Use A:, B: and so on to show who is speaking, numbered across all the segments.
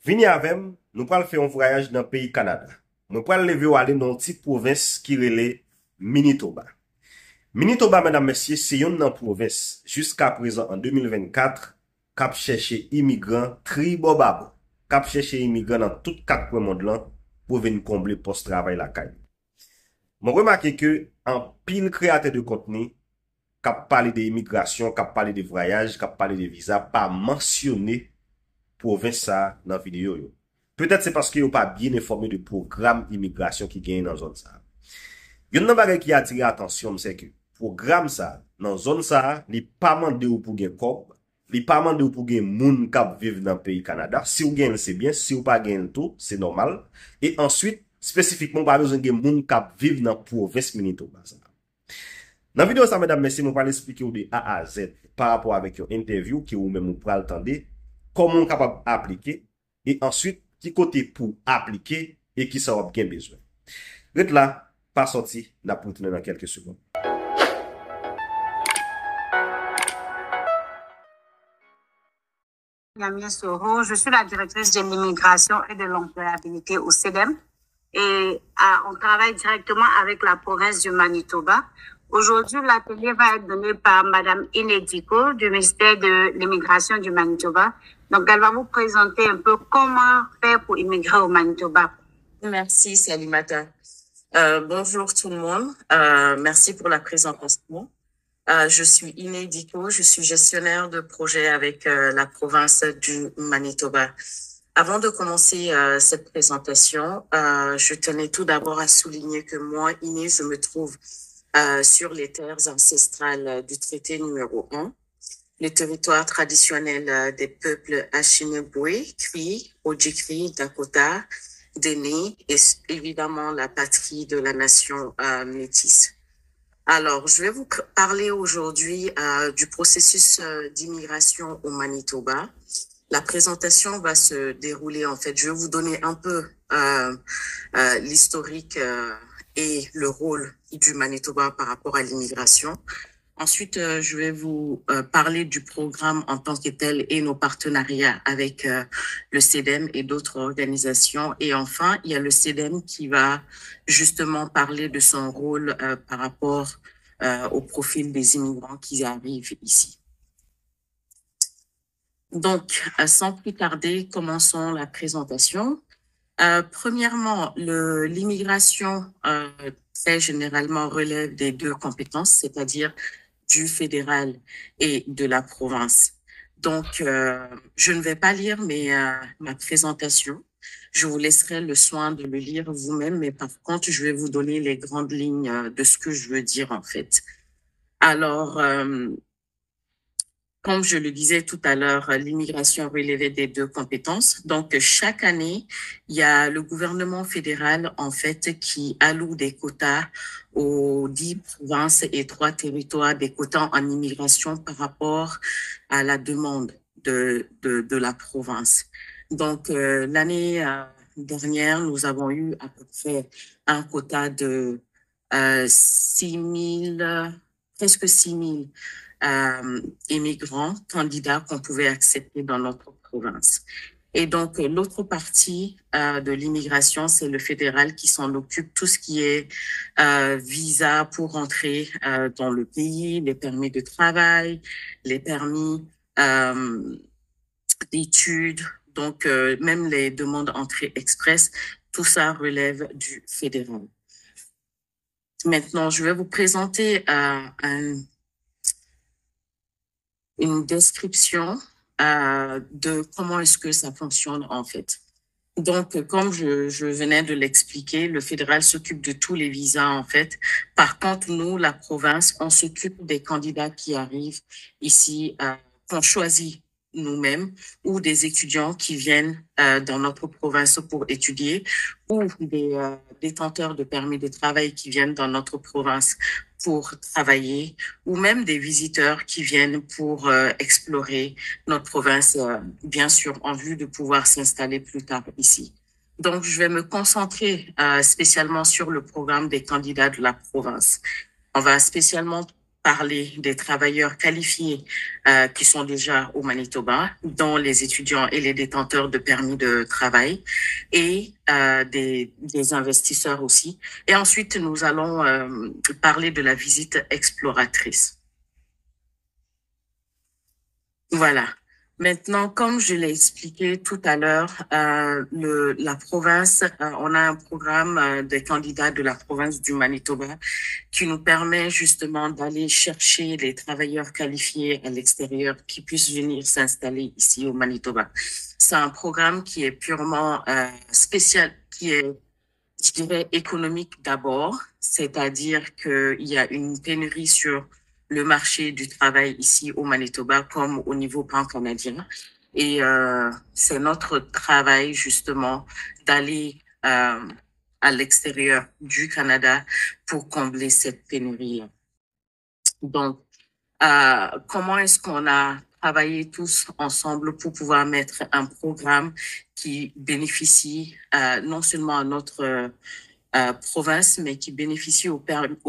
A: Vini avem, nous pral faire un voyage dans le pays Canada. Nous pral lever ou aller dans une petite province qui relait Manitoba. Manitoba, mesdames, messieurs, c'est une province jusqu'à présent en 2024 cap chercher immigrants tribobab, cap chercher immigrants dans tout quatre coins monde là pour venir combler poste travail la caille. Mon remarqué que en pile créateur de contenu cap parler de immigration, cap parler de voyage, cap parler de visa, pas mentionné province ça dans vidéo yo. Peut-être c'est parce que yo pas bien informé de programme immigration qui gagne dans zone ça. Yon nan bagay qui attire attention c'est que programme ça dans zone ça, li pas mandé ou pour gen kob, li pas mandé ou pour gen moun k'ap vivre dans pays Canada. Si ou gen c'est bien, si ou pas gen tout, c'est normal. Et ensuite, spécifiquement pas besoin gen moun k'ap vivre dans province Manitoba ça. Dans la vidéo ça mesdames messieurs, nous parler expliquer ou de A à Z par rapport avec une interview qui ou même nous pral tendre comment on est capable d'appliquer et ensuite qui côté pour appliquer et qui ça va bien besoin. Rete là, pas sorti, n'a pour dans quelques secondes.
B: Yamia Soro, je suis la directrice de l'immigration et de l'employabilité au CEDEM et on travaille directement avec la province du Manitoba. Aujourd'hui, l'atelier va être donné par Madame Inediko du ministère de l'immigration du Manitoba. Donc, elle va vous présenter un peu comment faire pour immigrer au Manitoba.
C: Merci, Salimata. Bonjour tout le monde. Merci pour la présentation. Je suis Inediko, je suis gestionnaire de projet avec la province du Manitoba. Avant de commencer cette présentation, je tenais tout d'abord à souligner que moi, Iné, je me trouve sur les terres ancestrales du traité numéro 1, le territoire traditionnel des peuples Assiniboine, Cri, Ojibwe, Dakota, Dene et évidemment la patrie de la nation métisse. Alors, je vais vous parler aujourd'hui du processus d'immigration au Manitoba. La présentation va se dérouler, en fait, je vais vous donner un peu l'historique et le rôle du Manitoba par rapport à l'immigration. Ensuite, je vais vous parler du programme en tant que tel et nos partenariats avec le CEDEM et d'autres organisations. Et enfin, il y a le CEDEM qui va justement parler de son rôle par rapport au profil des immigrants qui arrivent ici. Donc, sans plus tarder, commençons la présentation. Premièrement, l'immigration très généralement relève des deux compétences, c'est-à-dire du fédéral et de la province. Donc, je ne vais pas lire ma présentation. Je vous laisserai le soin de le lire vous-même, mais par contre, je vais vous donner les grandes lignes de ce que je veux dire en fait. Alors, comme je le disais tout à l'heure, l'immigration relevait des deux compétences. Donc, chaque année, il y a le gouvernement fédéral, en fait, qui alloue des quotas aux 10 provinces et 3 territoires, des quotas en immigration par rapport à la demande de la province. Donc, l'année dernière, nous avons eu à peu près un quota de presque 6 000 immigrants, candidats qu'on pouvait accepter dans notre province. Et donc, l'autre partie de l'immigration, c'est le fédéral qui s'en occupe, tout ce qui est visa pour entrer dans le pays, les permis de travail, les permis d'études, donc même les demandes d'entrée express, tout ça relève du fédéral. Maintenant, je vais vous présenter une description de comment est-ce que ça fonctionne en fait. Donc, comme je venais de l'expliquer, le fédéral s'occupe de tous les visas en fait. Par contre, nous, la province, on s'occupe des candidats qui arrivent ici, qu'on choisit nous-mêmes, ou des étudiants qui viennent dans notre province pour étudier, ou des détenteurs de permis de travail qui viennent dans notre province pour travailler, ou même des visiteurs qui viennent pour explorer notre province, bien sûr, en vue de pouvoir s'installer plus tard ici. Donc, je vais me concentrer spécialement sur le programme des candidats de la province. On va spécialement parler des travailleurs qualifiés qui sont déjà au Manitoba, dont les étudiants et les détenteurs de permis de travail et des investisseurs aussi. Et ensuite, nous allons parler de la visite exploratrice. Voilà. Maintenant, comme je l'ai expliqué tout à l'heure, la province, on a un programme des candidats de la province du Manitoba qui nous permet justement d'aller chercher les travailleurs qualifiés à l'extérieur qui puissent venir s'installer ici au Manitoba. C'est un programme qui est purement spécial, qui est, je dirais, économique d'abord, c'est-à-dire qu'il y a une pénurie sur le marché du travail ici au Manitoba comme au niveau pan-canadien. Et c'est notre travail justement d'aller à l'extérieur du Canada pour combler cette pénurie-là. Donc, comment est-ce qu'on a travaillé tous ensemble pour pouvoir mettre un programme qui bénéficie non seulement à notre province, mais qui bénéficie aux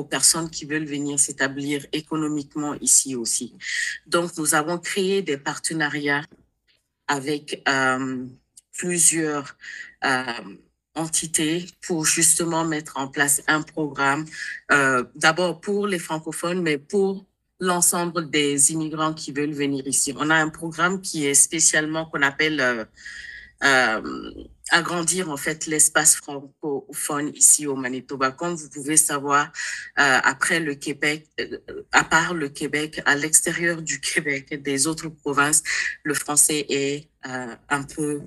C: personnes qui veulent venir s'établir économiquement ici aussi. Donc, nous avons créé des partenariats avec plusieurs entités pour justement mettre en place un programme, d'abord pour les francophones, mais pour l'ensemble des immigrants qui veulent venir ici. On a un programme qui est spécialement qu'on appelle agrandir en fait l'espace francophone ici au Manitoba. Comme vous pouvez savoir, après le Québec, à part le Québec, à l'extérieur du Québec, des autres provinces, le français est un peu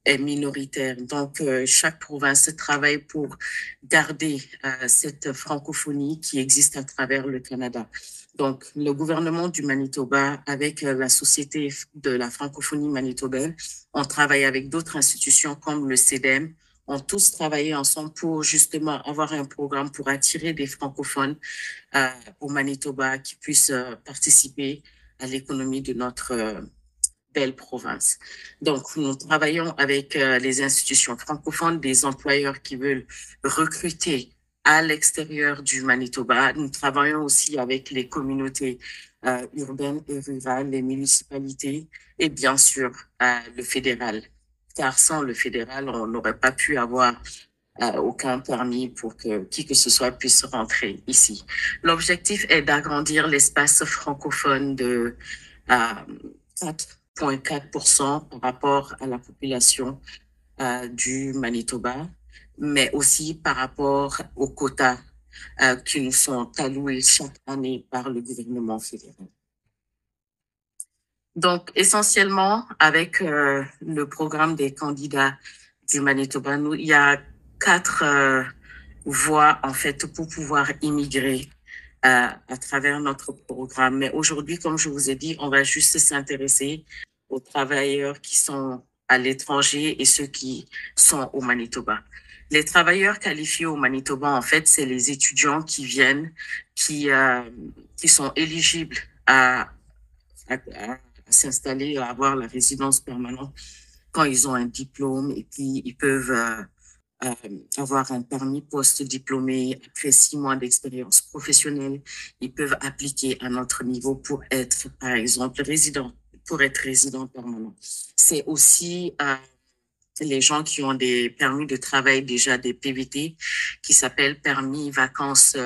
C: est minoritaire. Donc, chaque province travaille pour garder cette francophonie qui existe à travers le Canada. Donc, le gouvernement du Manitoba, avec la Société de la francophonie manitobaine, on travaille avec d'autres institutions comme le CEDEM, ont tous travaillé ensemble pour justement avoir un programme pour attirer des francophones au Manitoba qui puissent participer à l'économie de notre belle province. Donc, nous travaillons avec les institutions francophones, des employeurs qui veulent recruter à l'extérieur du Manitoba. Nous travaillons aussi avec les communautés urbaines et rurales, les municipalités et bien sûr le fédéral. Car sans le fédéral, on n'aurait pas pu avoir aucun permis pour que qui que ce soit puisse rentrer ici. L'objectif est d'agrandir l'espace francophone de 4,4% par rapport à la population du Manitoba, mais aussi par rapport aux quotas qui nous sont alloués chaque année par le gouvernement fédéral. Donc, essentiellement, avec le programme des candidats du Manitoba, il y a 4 voies, en fait, pour pouvoir immigrer à travers notre programme. Mais aujourd'hui, comme je vous ai dit, on va juste s'intéresser aux travailleurs qui sont à l'étranger et ceux qui sont au Manitoba. Les travailleurs qualifiés au Manitoba, en fait, c'est les étudiants qui viennent, qui sont éligibles à s'installer, à avoir la résidence permanente quand ils ont un diplôme et puis ils peuvent avoir un permis post-diplômé après 6 mois d'expérience professionnelle. Ils peuvent appliquer à notre niveau pour être, par exemple, résident permanent. C'est aussi les gens qui ont des permis de travail, déjà des PVT, qui s'appellent permis vacances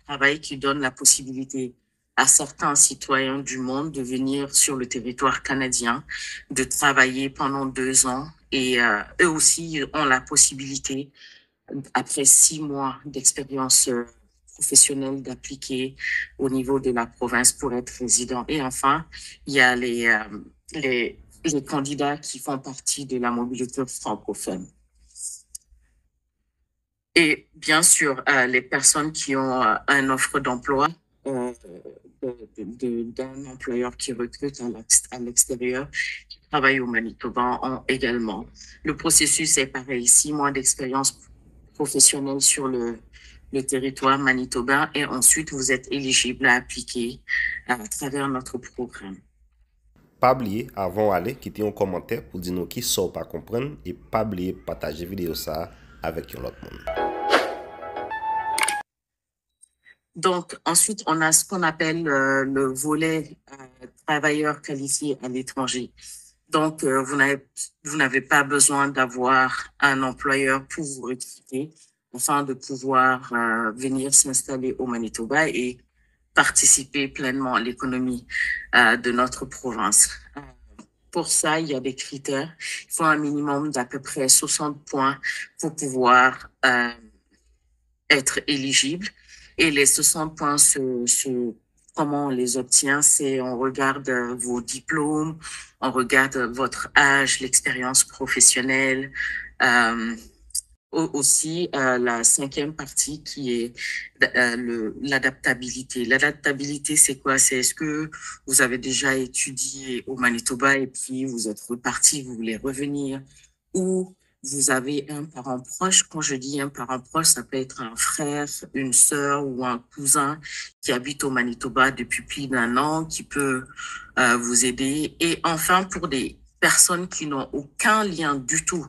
C: travail, qui donnent la possibilité à certains citoyens du monde de venir sur le territoire canadien, de travailler pendant 2 ans. Et eux aussi ont la possibilité, après 6 mois d'expérience professionnelle, d'appliquer au niveau de la province pour être résident. Et enfin, il y a les candidats qui font partie de la mobilité francophone. Et bien sûr, les personnes qui ont une offre d'emploi d'un employeur qui recrute à l'extérieur, qui travaille au Manitoba ont également. Le processus est pareil, 6 mois d'expérience professionnelle sur le territoire manitobain et ensuite vous êtes éligible à appliquer à travers notre programme.
A: Pas oublier, avant d'aller, quitter un commentaire pour dire nous qui sont pas comprendre et pas oublier partager vidéo ça avec l'autre monde.
C: Donc, ensuite, on a ce qu'on appelle le volet travailleurs qualifiés à l'étranger. Donc, vous n'avez pas besoin d'avoir un employeur pour vous recruter afin de pouvoir venir s'installer au Manitoba et participer pleinement à l'économie de notre province. Pour ça, il y a des critères. Il faut un minimum d'à peu près 60 points pour pouvoir être éligible. Et les 60 points, comment on les obtient, c'est on regarde vos diplômes, on regarde votre âge, l'expérience professionnelle, aussi la cinquième partie qui est l'adaptabilité. L'adaptabilité, c'est quoi? C'est est-ce que vous avez déjà étudié au Manitoba et puis vous êtes reparti, vous voulez revenir, ou vous avez un parent proche. Quand je dis un parent proche, ça peut être un frère, une sœur ou un cousin qui habite au Manitoba depuis plus d'1 an, qui peut vous aider. Et enfin, pour des personnes qui n'ont aucun lien du tout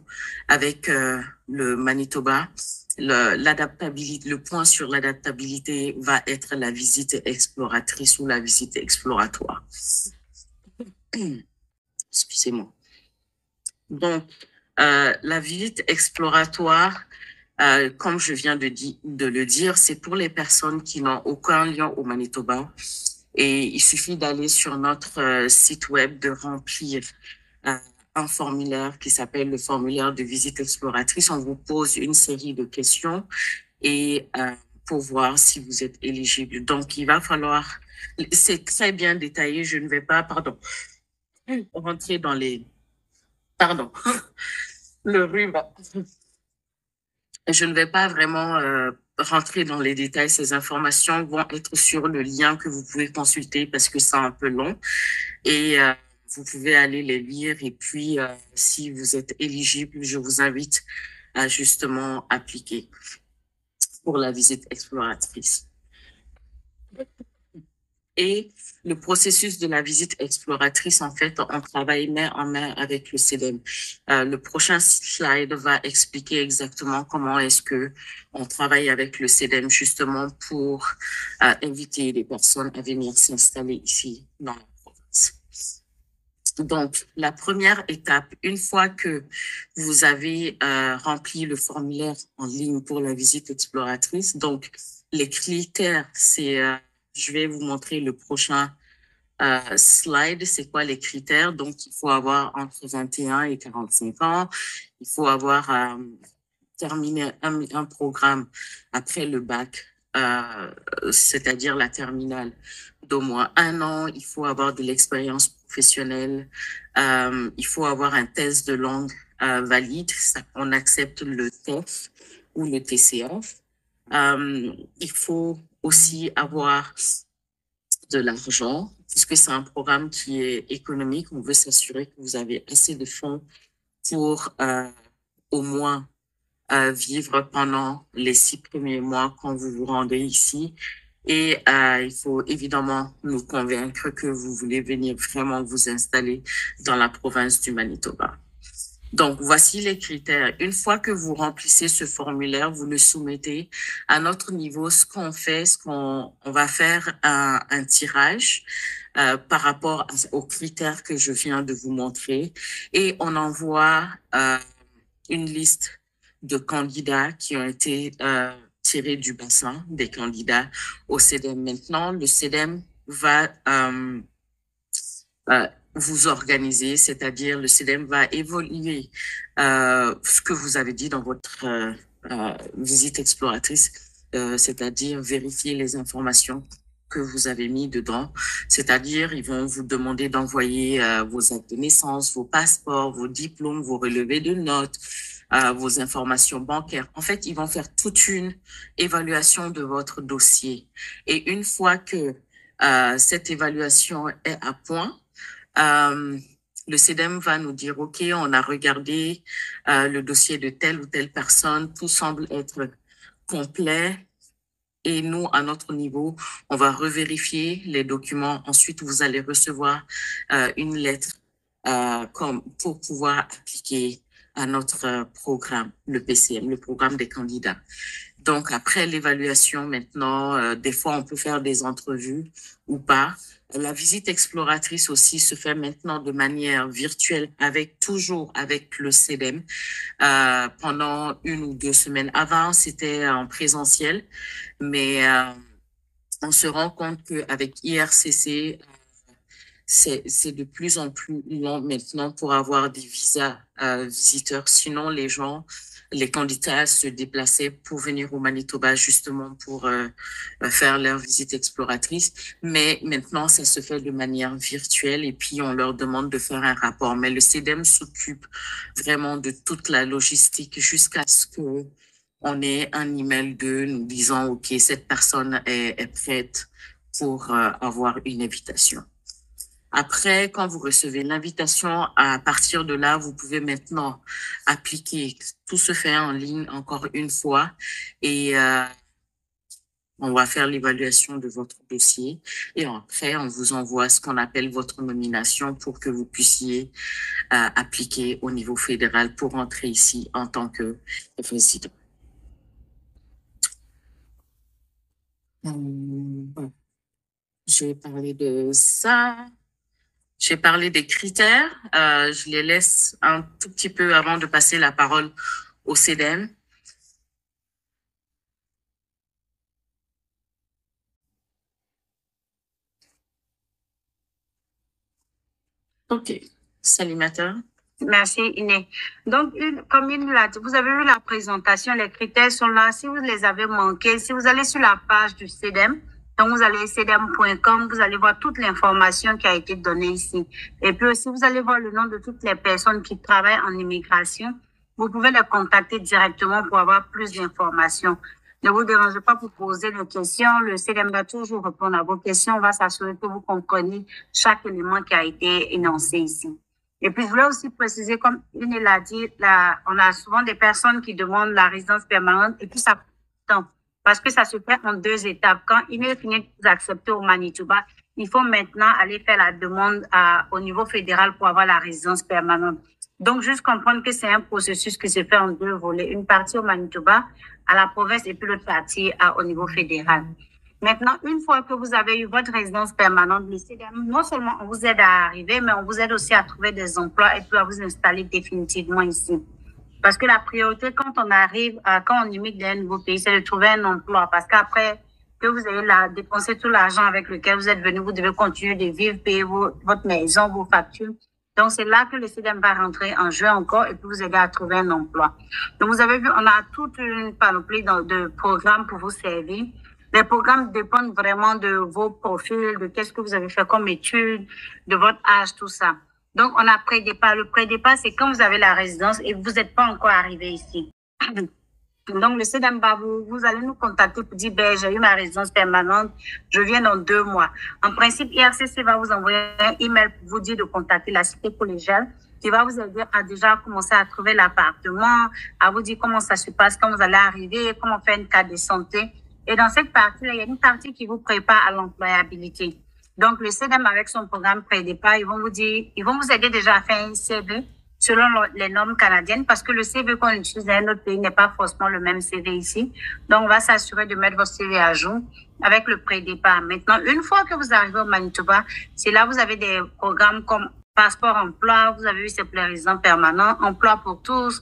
C: avec le Manitoba, le point sur l'adaptabilité va être la visite exploratrice ou la visite exploratoire. Excusez-moi. Donc, la visite exploratoire, comme je viens de le dire, c'est pour les personnes qui n'ont aucun lien au Manitoba. Et il suffit d'aller sur notre site web, de remplir un formulaire qui s'appelle le formulaire de visite exploratrice. On vous pose une série de questions et pour voir si vous êtes éligible. Donc, il va falloir, c'est très bien détaillé, je ne vais pas, rentrer dans les, le rhume. Je ne vais pas vraiment rentrer dans les détails. Ces informations vont être sur le lien que vous pouvez consulter parce que c'est un peu long. Et vous pouvez aller les lire. Et puis, si vous êtes éligible, je vous invite à justement appliquer pour la visite exploratrice. Et le processus de la visite exploratrice, en fait, on travaille main en main avec le CEDEM. Le prochain slide va expliquer exactement comment est-ce que on travaille avec le CEDEM justement pour inviter les personnes à venir s'installer ici dans la province. Donc, la première étape, une fois que vous avez rempli le formulaire en ligne pour la visite exploratrice, donc les critères, c'est je vais vous montrer le prochain slide. C'est quoi les critères? Donc, il faut avoir entre 21 et 45 ans. Il faut avoir terminé un programme après le bac, c'est-à-dire la terminale d'au moins 1 an. Il faut avoir de l'expérience professionnelle. Il faut avoir un test de langue valide. On accepte le TEF ou le TCF. Il faut aussi avoir de l'argent, puisque c'est un programme qui est économique. On veut s'assurer que vous avez assez de fonds pour au moins vivre pendant les 6 premiers mois quand vous vous rendez ici. Et il faut évidemment nous convaincre que vous voulez venir vraiment vous installer dans la province du Manitoba. Donc, voici les critères. Une fois que vous remplissez ce formulaire, vous le soumettez à notre niveau. Ce qu'on fait, on va faire un tirage par rapport aux critères que je viens de vous montrer et on envoie une liste de candidats qui ont été tirés du bassin des candidats au CEDEM. Maintenant, le CEDEM va vous organiser, c'est-à-dire le CEDEM va évaluer ce que vous avez dit dans votre visite exploratrice, c'est-à-dire vérifier les informations que vous avez mis dedans, c'est-à-dire ils vont vous demander d'envoyer vos actes de naissance, vos passeports, vos diplômes, vos relevés de notes, vos informations bancaires. En fait, ils vont faire toute une évaluation de votre dossier. Et une fois que cette évaluation est à point, le CEDEM va nous dire, OK, on a regardé le dossier de telle ou telle personne, tout semble être complet. Et nous, à notre niveau, on va revérifier les documents. Ensuite, vous allez recevoir une lettre pour pouvoir appliquer à notre programme, le PCM, le programme des candidats. Donc, après l'évaluation, maintenant, des fois, on peut faire des entrevues ou pas. La visite exploratrice aussi se fait maintenant de manière virtuelle toujours avec le CEDEM, pendant 1 ou 2 semaines. Avant, c'était en présentiel, mais on se rend compte qu'avec IRCC, c'est de plus en plus long maintenant pour avoir des visas visiteurs. Sinon, les candidats se déplaçaient pour venir au Manitoba justement pour faire leur visite exploratrice. Mais maintenant, ça se fait de manière virtuelle et puis on leur demande de faire un rapport. Mais le CEDEM s'occupe vraiment de toute la logistique jusqu'à ce que on ait un email d'eux nous disant, OK, cette personne est prête pour avoir une invitation. Après, quand vous recevez l'invitation, à partir de là, vous pouvez maintenant appliquer. Tout se fait en ligne encore une fois et on va faire l'évaluation de votre dossier et après, on vous envoie ce qu'on appelle votre nomination pour que vous puissiez appliquer au niveau fédéral pour entrer ici en tant que résident. Je vais parler de ça. J'ai parlé des critères. Je les laisse un tout petit peu avant de passer la parole au CEDEM. OK. Salimateur.
B: Merci, Iné. Donc, comme il l'a dit, vous avez vu la présentation, les critères sont là. Si vous les avez manqués, si vous allez sur la page du CEDEM, donc vous allez cedem.com, vous allez voir toute l'information qui a été donnée ici. Et puis aussi, vous allez voir le nom de toutes les personnes qui travaillent en immigration. Vous pouvez les contacter directement pour avoir plus d'informations. Ne vous dérangez pas pour poser des questions. Le CEDEM va toujours répondre à vos questions. On va s'assurer que vous comprenez chaque élément qui a été énoncé ici. Et puis, je voulais aussi préciser, comme une l'a dit, on a souvent des personnes qui demandent la résidence permanente et puis ça prend du temps parce que ça se fait en 2 étapes. Quand il est fini de vous accepter au Manitoba, il faut maintenant aller faire la demande au niveau fédéral pour avoir la résidence permanente. Donc, juste comprendre que c'est un processus qui se fait en 2 volets. Une partie au Manitoba, à la province, et puis l'autre partie au niveau fédéral. Maintenant, une fois que vous avez eu votre résidence permanente, le CEDEM, non seulement on vous aide à arriver, mais on vous aide aussi à trouver des emplois et puis à vous installer définitivement ici. Parce que la priorité quand on arrive, quand on immigre dans un nouveau pays, c'est de trouver un emploi. Parce qu'après que vous ayez dépensé tout l'argent avec lequel vous êtes venu, vous devez continuer de vivre, payer votre maison, vos factures. Donc, c'est là que le CEDEM va rentrer en jeu encore et puis vous aider à trouver un emploi. Donc, vous avez vu, on a toute une panoplie de programmes pour vous servir. Les programmes dépendent vraiment de vos profils, de qu'est-ce que vous avez fait comme études, de votre âge, tout ça. Donc, on a pré-départ. Le pré-départ, c'est quand vous avez la résidence et vous n'êtes pas encore arrivé ici. Donc, le CEDEM, vous allez nous contacter pour dire, j'ai eu ma résidence permanente, je viens dans 2 mois. En principe, IRCC va vous envoyer un email pour vous dire de contacter la cité collégiale qui va vous aider à déjà commencer à trouver l'appartement, à vous dire comment ça se passe quand vous allez arriver, comment faire une carte de santé. Et dans cette partie-là, il y a une partie qui vous prépare à l'employabilité. Donc, le CEDEM, avec son programme pré-départ, ils vont vous aider déjà à faire un CV selon les normes canadiennes parce que le CV qu'on utilise dans un autre pays n'est pas forcément le même CV ici. Donc, on va s'assurer de mettre votre CV à jour avec le pré-départ. Maintenant, une fois que vous arrivez au Manitoba, c'est là que vous avez des programmes comme Passeport Emploi, vous avez vu ces résidents permanents, Emploi pour tous,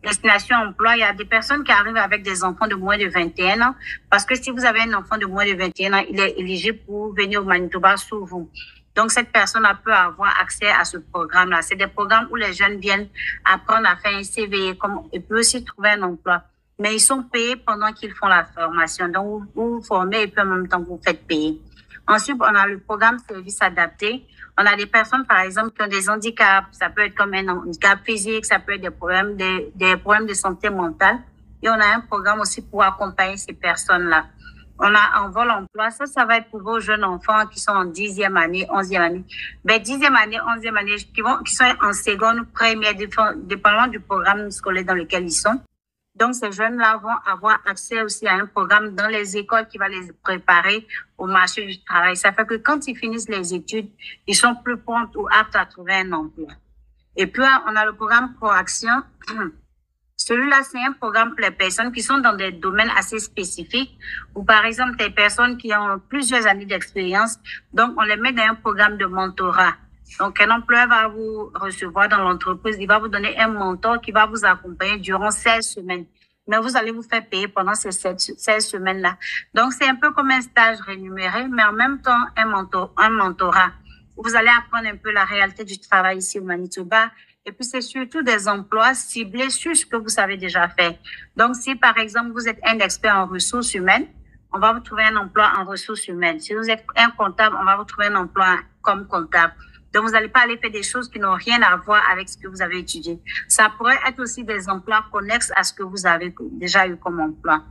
B: Destination Emploi. Il y a des personnes qui arrivent avec des enfants de moins de 21 ans parce que si vous avez un enfant de moins de 21 ans, il est éligible pour venir au Manitoba sous vous. Donc, cette personne peut avoir accès à ce programme-là. C'est des programmes où les jeunes viennent apprendre à faire un CV et puis aussi trouver un emploi. Mais ils sont payés pendant qu'ils font la formation. Donc, vous vous formez et puis en même temps, vous faites payer. Ensuite, on a le programme service adapté. On a des personnes, par exemple, qui ont des handicaps. Ça peut être comme un handicap physique, ça peut être des problèmes de santé mentale. Et on a un programme aussi pour accompagner ces personnes-là. On a Envol Emploi. Ça va être pour vos jeunes enfants qui sont en 10e année, 11e année. 10e année, 11e année, qui sont en seconde, première, dépendamment du programme scolaire dans lequel ils sont. Donc, ces jeunes-là vont avoir accès aussi à un programme dans les écoles qui va les préparer au marché du travail. Ça fait que quand ils finissent les études, ils sont plus prompts ou aptes à trouver un emploi. Et puis, on a le programme Proaction. Celui-là, c'est un programme pour les personnes qui sont dans des domaines assez spécifiques ou par exemple des personnes qui ont plusieurs années d'expérience. Donc, on les met dans un programme de mentorat. Donc, un employeur va vous recevoir dans l'entreprise, il va vous donner un mentor qui va vous accompagner durant 16 semaines. Mais vous allez vous faire payer pendant ces 16 semaines-là. Donc, c'est un peu comme un stage rémunéré, mais en même temps, un mentorat. Vous allez apprendre un peu la réalité du travail ici au Manitoba. Et puis, c'est surtout des emplois ciblés sur ce que vous savez déjà faire. Donc, si par exemple, vous êtes un expert en ressources humaines, on va vous trouver un emploi en ressources humaines. Si vous êtes un comptable, on va vous trouver un emploi comme comptable. Donc, vous n'allez pas aller faire des choses qui n'ont rien à voir avec ce que vous avez étudié. Ça pourrait être aussi des emplois connexes à ce que vous avez déjà eu comme emploi.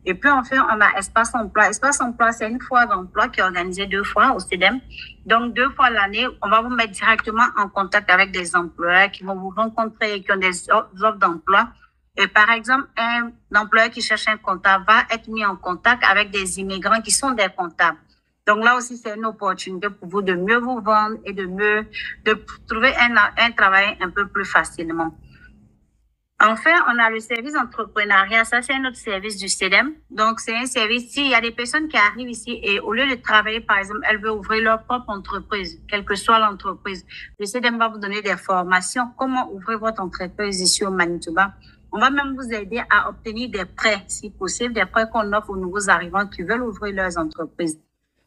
B: Et puis, enfin, on a Espace Emploi. Espace Emploi, c'est une foire d'emploi qui est organisée 2 fois au CEDEM. Donc, 2 fois l'année, on va vous mettre directement en contact avec des employeurs qui vont vous rencontrer et qui ont des offres d'emploi. Et par exemple, un employeur qui cherche un comptable va être mis en contact avec des immigrants qui sont des comptables. Donc là aussi, c'est une opportunité pour vous de mieux vous vendre et de trouver un travail un peu plus facilement. Enfin, on a le service entrepreneuriat. Ça, c'est un autre service du CEDEM. Donc, c'est un service, s'il y a des personnes qui arrivent ici et au lieu de travailler, par exemple, elles veulent ouvrir leur propre entreprise, quelle que soit l'entreprise. Le CEDEM va vous donner des formations. Comment ouvrir votre entreprise ici au Manitoba. On va même vous aider à obtenir des prêts, si possible, des prêts qu'on offre aux nouveaux arrivants qui veulent ouvrir leurs entreprises.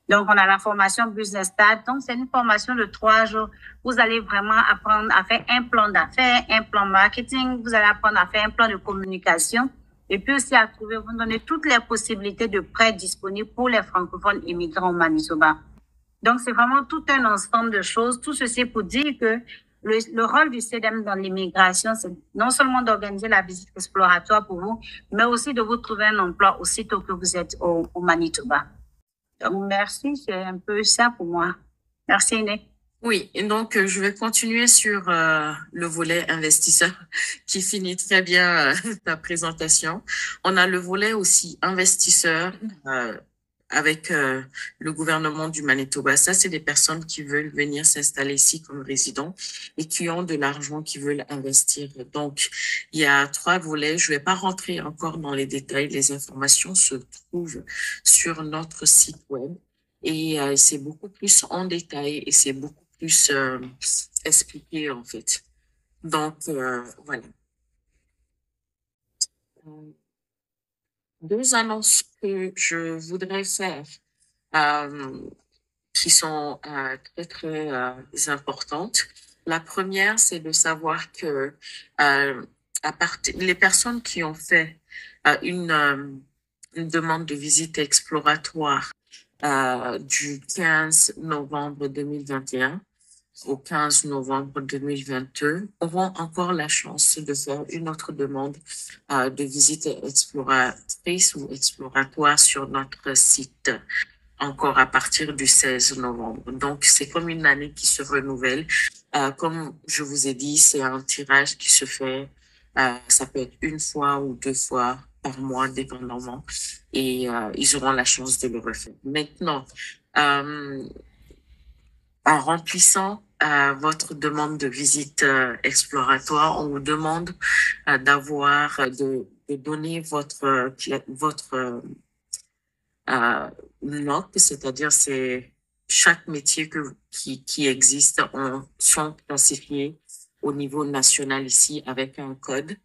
B: Donc, on a la formation Business Start. Donc, c'est une formation de 3 jours. Vous allez vraiment apprendre à faire un plan d'affaires, un plan marketing. Vous allez apprendre à faire un plan de communication. Et puis aussi à trouver, vous donner toutes les possibilités de prêts disponibles pour les francophones immigrants au Manitoba. Donc, c'est vraiment tout un ensemble de choses. Tout ceci pour dire que le rôle du CEDEM dans l'immigration, c'est non seulement d'organiser la visite exploratoire pour vous, mais aussi de vous trouver un emploi aussitôt que vous êtes au Manitoba. Donc, merci, c'est un peu ça pour moi. Merci, Iné.
C: Oui, et donc je vais continuer sur le volet investisseur qui finit très bien ta présentation. On a le volet aussi investisseur avec le gouvernement du Manitoba. Ça, c'est des personnes qui veulent venir s'installer ici comme résidents et qui ont de l'argent, qui veulent investir. Donc, il y a 3 volets. Je vais pas rentrer encore dans les détails. Les informations se trouvent sur notre site web et c'est beaucoup plus en détail et c'est beaucoup plus expliqué, en fait. Donc, voilà. 2 annonces que je voudrais faire qui sont très, très importantes. La première, c'est de savoir que les personnes qui ont fait une demande de visite exploratoire du 15 novembre 2021 au 15 novembre 2022 auront encore la chance de faire une autre demande de visite exploratrice ou exploratoire sur notre site encore à partir du 16 novembre. Donc, c'est comme une année qui se renouvelle. Comme je vous ai dit, c'est un tirage qui se fait, ça peut être 1 fois ou 2 fois par mois, dépendamment. Et ils auront la chance de le refaire. Maintenant, en remplissant votre demande de visite exploratoire, on vous demande de donner votre note, c'est-à-dire c'est chaque métier qui existe sont classifiés au niveau national ici avec un code.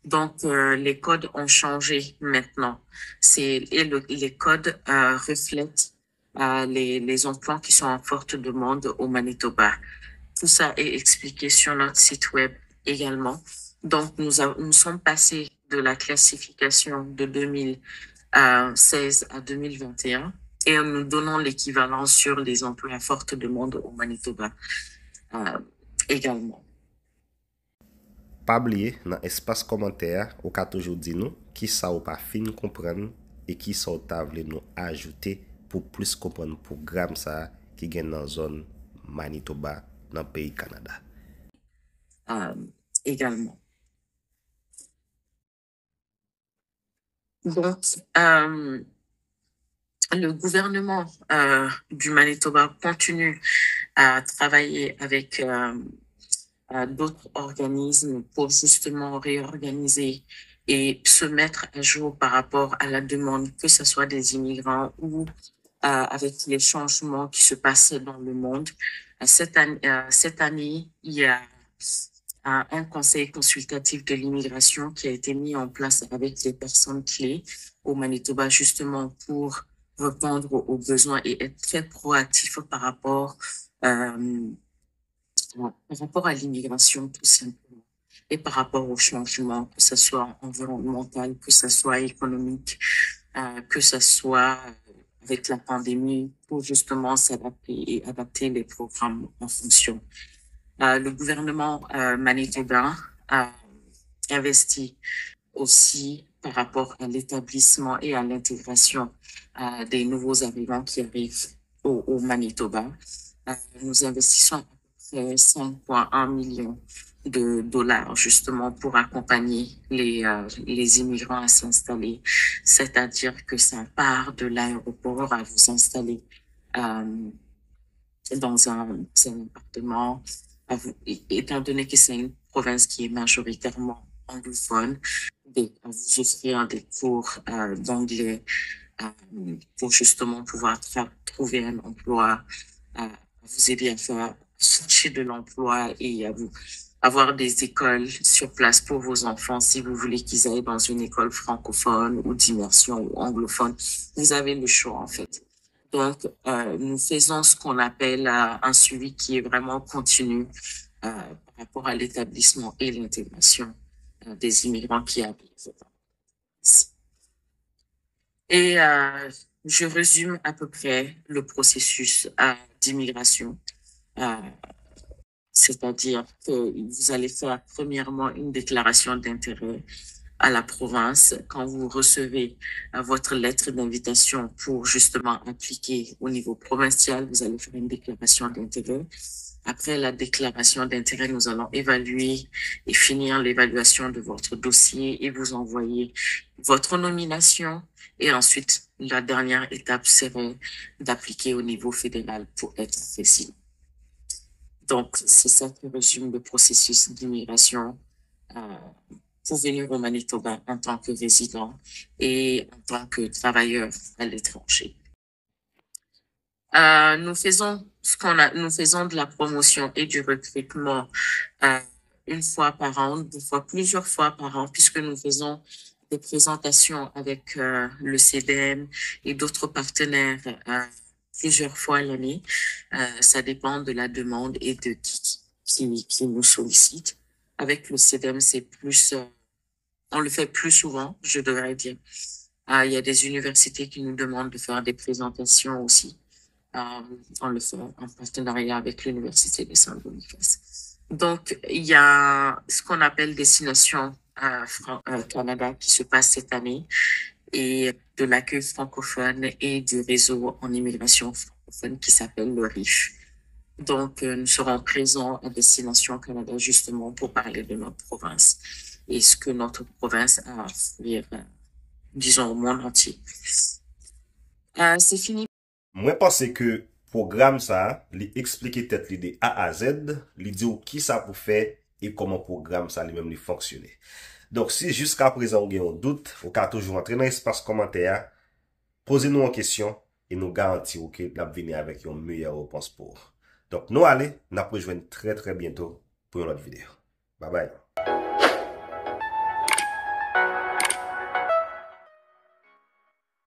C: Donc les codes ont changé maintenant. Les codes reflètent les emplois qui sont en forte demande au Manitoba. Tout ça est expliqué sur notre site web également. Donc, nous sommes passés de la classification de 2016 à 2021 et nous donnons l'équivalent sur les emplois à forte demande au Manitoba également.
A: Pas oublier, dans l'espace commentaire, ou ka toujours dit nous qui ça ou pas fin comprendre et qui ça ou ta vle nous ajouter pour plus comprendre programme ça qui gagne dans zone Manitoba dans le pays Canada.
C: Également. Donc, le gouvernement du Manitoba continue à travailler avec d'autres organismes pour justement réorganiser et se mettre à jour par rapport à la demande, que ce soit des immigrants ou avec les changements qui se passent dans le monde. Cette année, il y a un conseil consultatif de l'immigration qui a été mis en place avec les personnes clés au Manitoba, justement pour répondre aux besoins et être très proactif par rapport à l'immigration, tout simplement, et par rapport aux changements, que ce soit environnemental, que ce soit économique, que ce soit avec la pandémie, pour justement s'adapter et adapter les programmes en fonction. Le gouvernement manitobain a investi aussi par rapport à l'établissement et à l'intégration des nouveaux arrivants qui arrivent au Manitoba. Nous investissons à peu près 5,1 millions de dollars justement pour accompagner les immigrants à s'installer. C'est-à-dire que ça part de l'aéroport à vous installer dans un appartement, étant donné que c'est une province qui est majoritairement anglophone, à vous offrir des cours d'anglais pour justement pouvoir trouver un emploi, à vous aider à chercher de l'emploi et à vous avoir des écoles sur place pour vos enfants si vous voulez qu'ils aillent dans une école francophone ou d'immersion ou anglophone. Vous avez le choix en fait. Donc, nous faisons ce qu'on appelle un suivi qui est vraiment continu par rapport à l'établissement et l'intégration des immigrants qui arrivent. Et je résume à peu près le processus d'immigration. C'est-à-dire que vous allez faire premièrement une déclaration d'intérêt à la province. Quand vous recevez votre lettre d'invitation pour justement appliquer au niveau provincial, vous allez faire une déclaration d'intérêt. Après la déclaration d'intérêt, nous allons évaluer et finir l'évaluation de votre dossier et vous envoyer votre nomination. Et ensuite, la dernière étape serait d'appliquer au niveau fédéral pour être résident. Donc, c'est ça qui résume le processus d'immigration pour venir au Manitoba en tant que résident et en tant que travailleur à l'étranger. Nous faisons de la promotion et du recrutement une fois par an, plusieurs fois par an, puisque nous faisons des présentations avec le CDM et d'autres partenaires plusieurs fois l'année. Ça dépend de la demande et de qui nous sollicite. Avec le CDM, c'est plus, on le fait plus souvent, je devrais dire. Il y a des universités qui nous demandent de faire des présentations aussi. On le fait en partenariat avec l'Université de Saint-Boniface. Donc, il y a ce qu'on appelle Destination Canada qui se passe cette année et de l'accueil francophone et du réseau en immigration francophone qui s'appelle le RIF. Donc, nous serons présents à Destination Canada justement pour parler de notre province et ce que notre province a à offrir, disons, au monde entier. C'est fini.
A: Moi, pense que programme ça, li explique tête li de A à Z, li dit ou qui ça pour faire et comment programme ça lui-même li fonctionner. Donc, si jusqu'à présent vous avez un doute, vous pouvez toujours entrer dans l'espace commentaire, posez-nous une question et nous garantissons que nous allons venir avec une meilleure réponse pour. Donc, nous allons, nous rejoindre très très bientôt pour une autre vidéo. Bye bye.